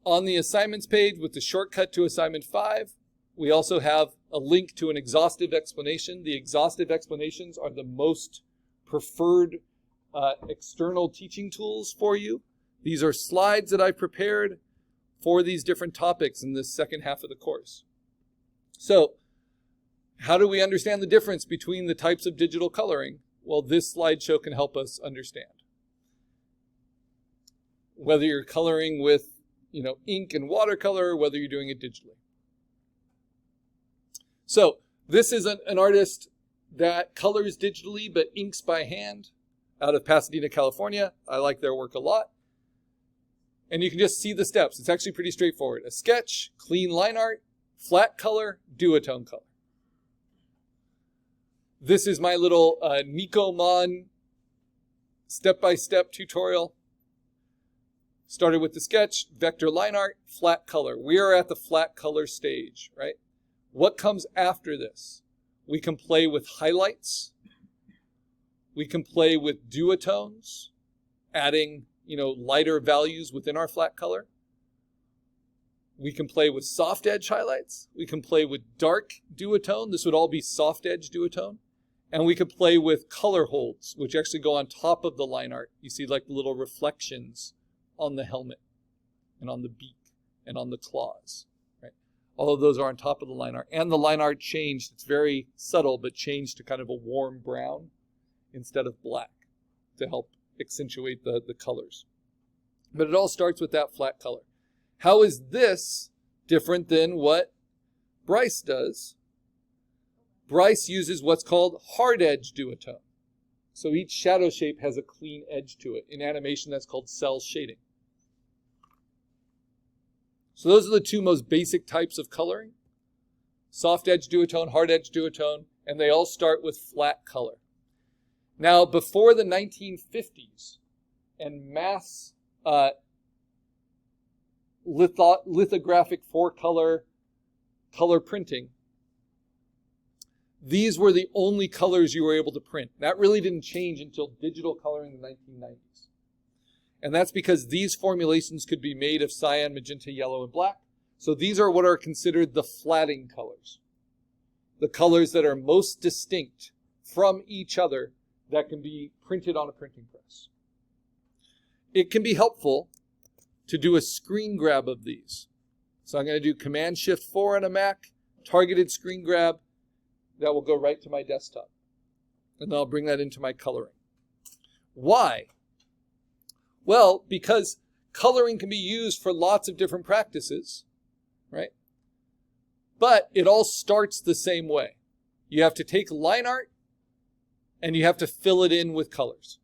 On the assignments page with the shortcut to assignment 5, we also have a link to an exhaustive explanation. The exhaustive explanations are the most preferred external teaching tools for you. These are slides that I prepared for these different topics in this second half of the course. So, how do we understand the difference between the types of digital coloring? Well, this slideshow can help us understand. Whether you're coloring with, ink and watercolor, or whether you're doing it digitally. So, this is an artist that colors digitally but inks by hand out of Pasadena, California. I like their work a lot. And you can just see the steps. It's actually pretty straightforward. A sketch, clean line art, flat color, duotone color. This is my little Nikomon step-by-step tutorial. Started with the sketch, vector line art, flat color. We are at the flat color stage, right? What comes after this? We can play with highlights. We can play with duotones, adding, lighter values within our flat color. We can play with soft edge highlights. We can play with dark duotone. This would all be soft edge duotone. And we could play with color holds, which actually go on top of the line art. You see like the little reflections on the helmet and on the beak and on the claws, right? All of those are on top of the line art. And the line art changed. It's very subtle, but changed to kind of a warm brown instead of black to help accentuate the colors. But it all starts with that flat color. How is this different than what Bryce does? Bryce uses what's called hard edge duotone. So each shadow shape has a clean edge to it. In animation, that's called cell shading. So those are the two most basic types of coloring. Soft edge duotone, hard edge duotone, and they all start with flat color. Now, before the 1950s and mass lithographic four-color color printing, these were the only colors you were able to print. That really didn't change until digital coloring in the 1990s. And that's because these formulations could be made of cyan, magenta, yellow, and black. So these are what are considered the flatting colors. The colors that are most distinct from each other that can be printed on a printing press. It can be helpful to do a screen grab of these. So I'm going to do Command-Shift-4 on a Mac, targeted screen grab. That will go right to my desktop. And I'll bring that into my coloring. Why? Well, because coloring can be used for lots of different practices, right? But it all starts the same way. You have to take line art and you have to fill it in with colors.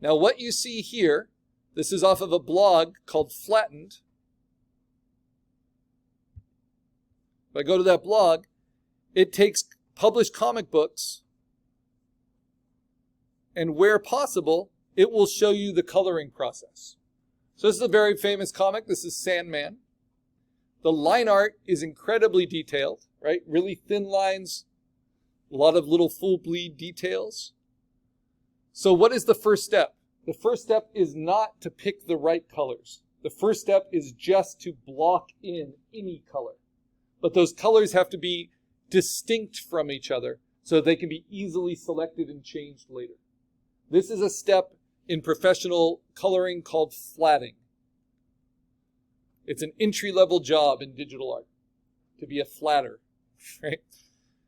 Now what you see here, this is off of a blog called Flattened. If I go to that blog, it takes published comic books, and where possible, it will show you the coloring process. So this is a very famous comic. This is Sandman. The line art is incredibly detailed, right? Really thin lines, a lot of little full bleed details. So what is the first step? The first step is not to pick the right colors. The first step is just to block in any color. But those colors have to be distinct from each other so they can be easily selected and changed later. This is a step in professional coloring called flatting. It's an entry-level job in digital art, to be a flatter, right?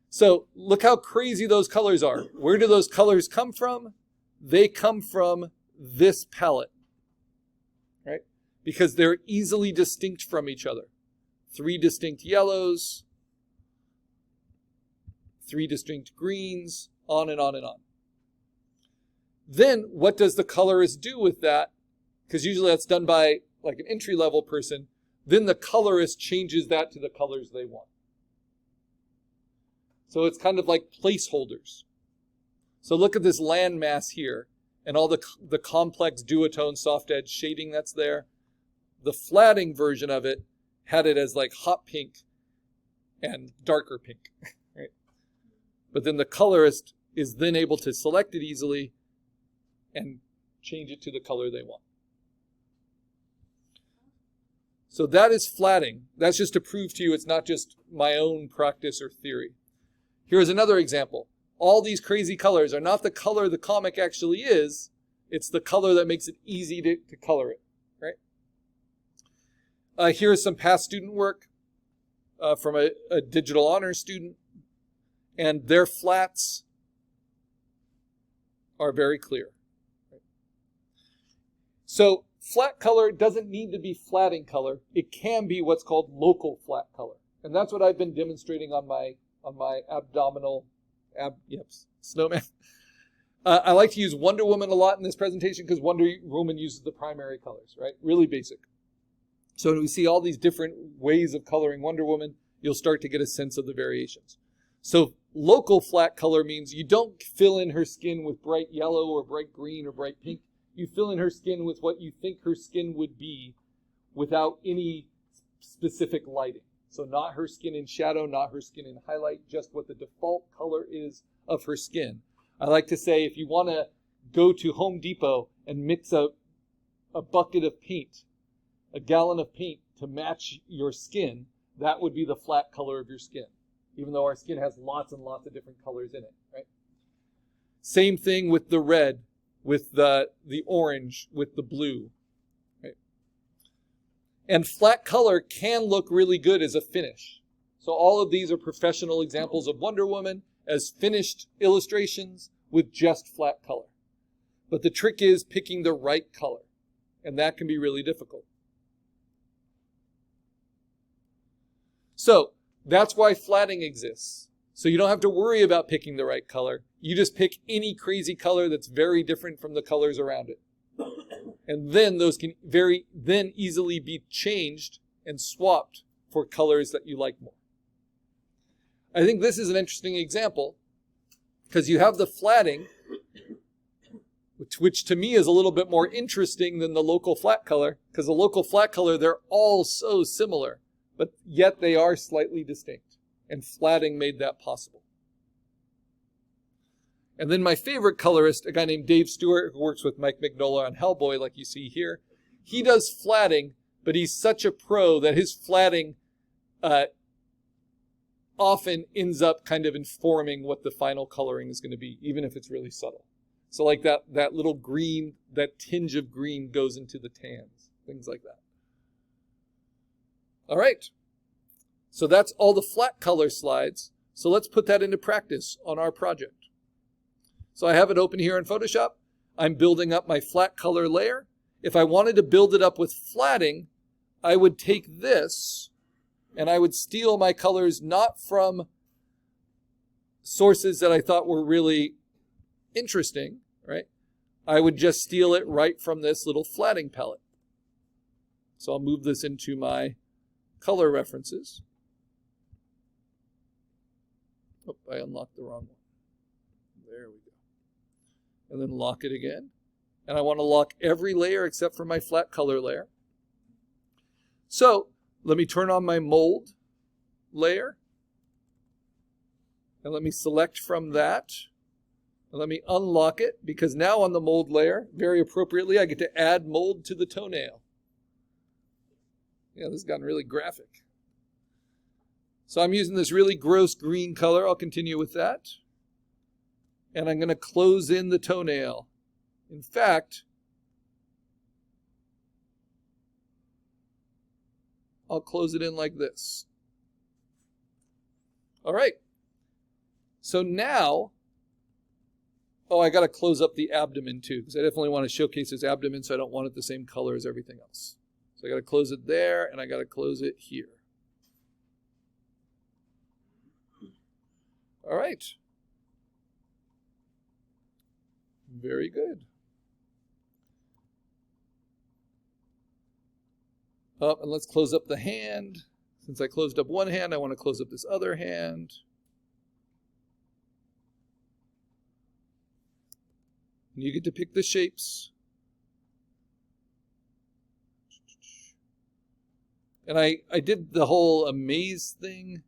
So look how crazy those colors are. Where do those colors come from? They come from this palette, right? Because they're easily distinct from each other. 3 distinct yellows, 3 distinct greens, on and on and on. Then what does the colorist do with that? Because usually that's done by like an entry-level person. Then the colorist changes that to the colors they want. So it's kind of like placeholders. So look at this landmass here and all the complex duotone soft edge shading that's there. The flatting version of it had it as like hot pink and darker pink. Right? But then the colorist is then able to select it easily and change it to the color they want. So that is flatting. That's just to prove to you it's not just my own practice or theory. Here's another example. All these crazy colors are not the color the comic actually is. It's the color that makes it easy to color it, right? Here's some past student work from a digital honors student. And their flats are very clear. Right? So flat color doesn't need to be flatting color. It can be what's called local flat color. And that's what I've been demonstrating on my abdominal snowman. I like to use Wonder Woman a lot in this presentation because Wonder Woman uses the primary colors, right? Really basic. So when we see all these different ways of coloring Wonder Woman, you'll start to get a sense of the variations. So local flat color means you don't fill in her skin with bright yellow or bright green or bright pink. You fill in her skin with what you think her skin would be without any specific lighting. So not her skin in shadow, not her skin in highlight, just what the default color is of her skin. I like to say if you want to go to Home Depot and mix a bucket of paint, a gallon of paint to match your skin, that would be the flat color of your skin, even though our skin has lots and lots of different colors in it, right? Same thing with the red, with the orange, with the blue, right? And flat color can look really good as a finish. So all of these are professional examples of Wonder Woman as finished illustrations with just flat color. But the trick is picking the right color, and that can be really difficult. So that's why flatting exists. So you don't have to worry about picking the right color. You just pick any crazy color that's very different from the colors around it. And then those can then easily be changed and swapped for colors that you like more. I think this is an interesting example because you have the flatting, which to me is a little bit more interesting than the local flat color, because the local flat color, they're all so similar, but yet they are slightly distinct, and flatting made that possible. And then my favorite colorist, a guy named Dave Stewart, who works with Mike Mignola on Hellboy, like you see here, he does flatting, but he's such a pro that his flatting often ends up kind of informing what the final coloring is going to be, even if it's really subtle. So like that little green, that tinge of green goes into the tans, things like that. All right. So that's all the flat color slides. So let's put that into practice on our project. So I have it open here in Photoshop. I'm building up my flat color layer. If I wanted to build it up with flatting, I would take this and I would steal my colors not from sources that I thought were really interesting, right? I would just steal it right from this little flatting palette. So I'll move this into my color references. Oh, I unlocked the wrong one. There we go. And then lock it again. And I want to lock every layer except for my flat color layer. So let me turn on my mold layer. And let me select from that. And let me unlock it, because now on the mold layer, very appropriately, I get to add mold to the toenail. Yeah, this has gotten really graphic. So I'm using this really gross green color. I'll continue with that. And I'm going to close in the toenail. In fact, I'll close it in like this. All right. So now, I got to close up the abdomen too, because I definitely want to showcase his abdomen, so I don't want it the same color as everything else. So I got to close it there, and I got to close it here. All right. Very good. And let's close up the hand. Since I closed up one hand, I want to close up this other hand. And you get to pick the shapes. And I did the whole amaze thing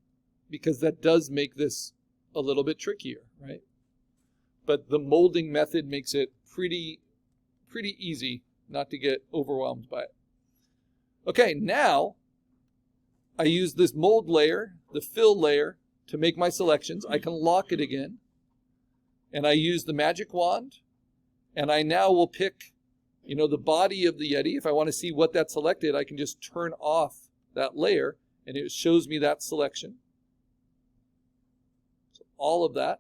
because that does make this a little bit trickier, right? But the molding method makes it pretty easy not to get overwhelmed by it. Okay, now I use this mold layer, the fill layer, to make my selections. I can lock it again. And I use the magic wand. And I now will pick, the body of the Yeti. If I want to see what that's selected, I can just turn off that layer and it shows me that selection. So all of that.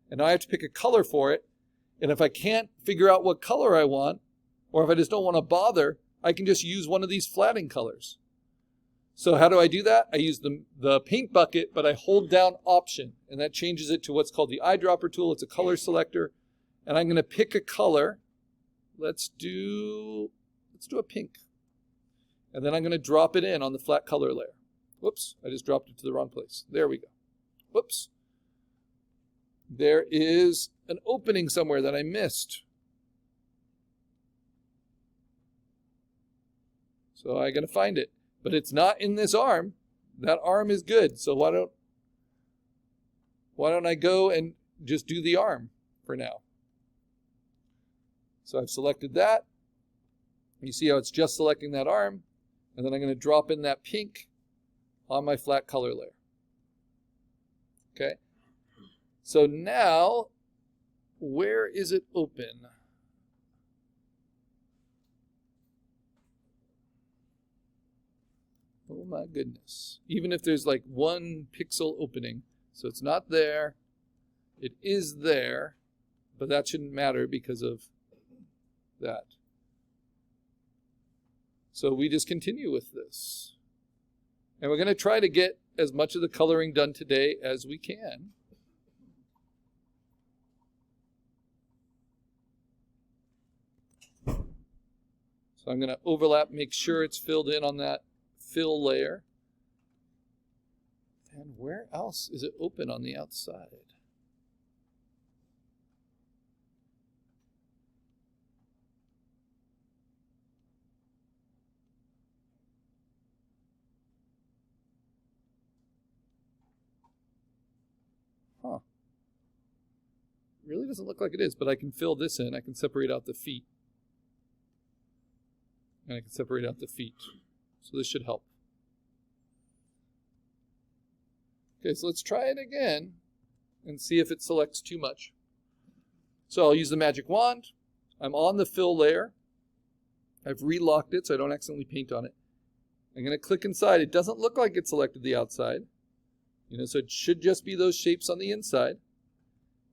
And now I have to pick a color for it. And if I can't figure out what color I want, or if I just don't want to bother, I can just use one of these flatting colors. So how do I do that? I use the paint bucket, but I hold down Option, and that changes it to what's called the eyedropper tool. It's a color selector. And I'm going to pick a color. Let's do a pink. And then I'm going to drop it in on the flat color layer. Whoops, I just dropped it to the wrong place. There we go. Whoops. There is an opening somewhere that I missed. So I'm going to find it. But it's not in this arm. That arm is good. So why don't I go and just do the arm for now? So I've selected that. You see how it's just selecting that arm. And then I'm going to drop in that pink on my flat color layer. Okay. So now, where is it open? Oh my goodness. Even if there's like 1 pixel opening, so it's not there, it is there, but that shouldn't matter because of that. So we just continue with this. And we're going to try to get as much of the coloring done today as we can. So I'm going to overlap, make sure it's filled in on that fill layer. And where else is it open on the outside? Huh. Really doesn't look like it is, but I can fill this in. I can separate out the feet. And I can separate out the feet. So this should help. Okay, so let's try it again and see if it selects too much. So I'll use the magic wand. I'm on the fill layer. I've relocked it so I don't accidentally paint on it. I'm going to click inside. It doesn't look like it selected the outside. So it should just be those shapes on the inside.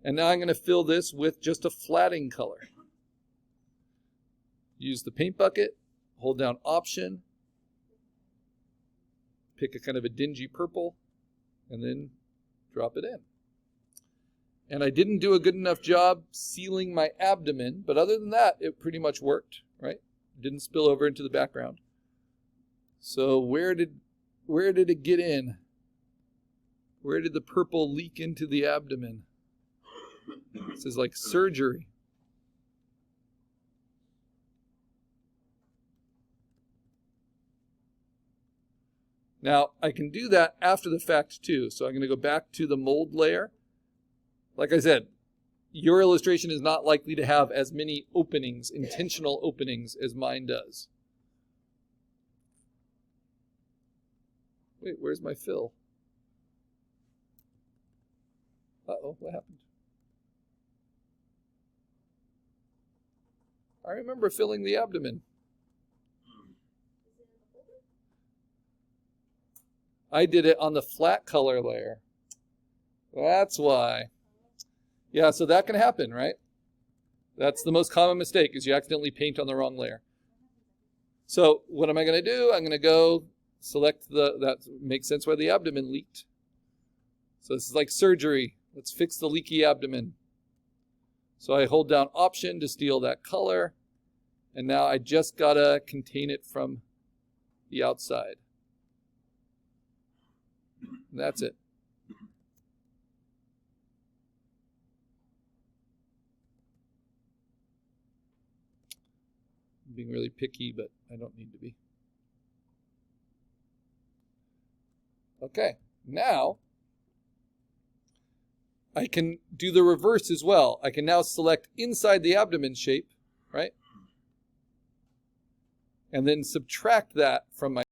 And now I'm going to fill this with just a flatting color. Use the paint bucket, hold down Option, pick a kind of a dingy purple, and then drop it in. And I didn't do a good enough job sealing my abdomen, but other than that, it pretty much worked, right? It didn't spill over into the background. So where did it get in? Where did the purple leak into the abdomen? This is like surgery. Now, I can do that after the fact too. So I'm going to go back to the mold layer. Like I said, your illustration is not likely to have as many openings, intentional openings, as mine does. Wait, where's my fill? Uh-oh, what happened? I remember filling the abdomen. I did it on the flat color layer. That's why. Yeah, so that can happen, right? That's the most common mistake, is you accidentally paint on the wrong layer. So what am I going to do? I'm going to go select that makes sense where the abdomen leaked. So this is like surgery. Let's fix the leaky abdomen. So I hold down Option to steal that color. And now I just got to contain it from the outside. And that's it. I'm being really picky, but I don't need to be. Okay, now I can do the reverse as well. I can now select inside the abdomen shape, right? And then subtract that from my